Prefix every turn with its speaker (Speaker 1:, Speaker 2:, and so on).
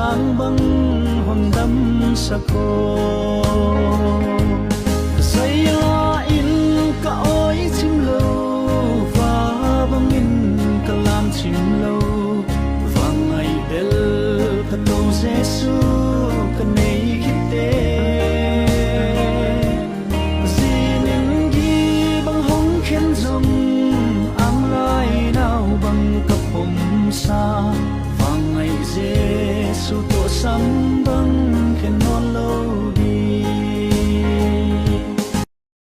Speaker 1: sang băng hồn đâm sa cô say la in cả ôi chim lâu và băng in cả làm chim lâu và ngày del cả tô Giêsu cả này khi tê zinin gi băng hong khen dòng ang lai nào băng cặp hồng sa và ngày Giêsu tổ sắm băng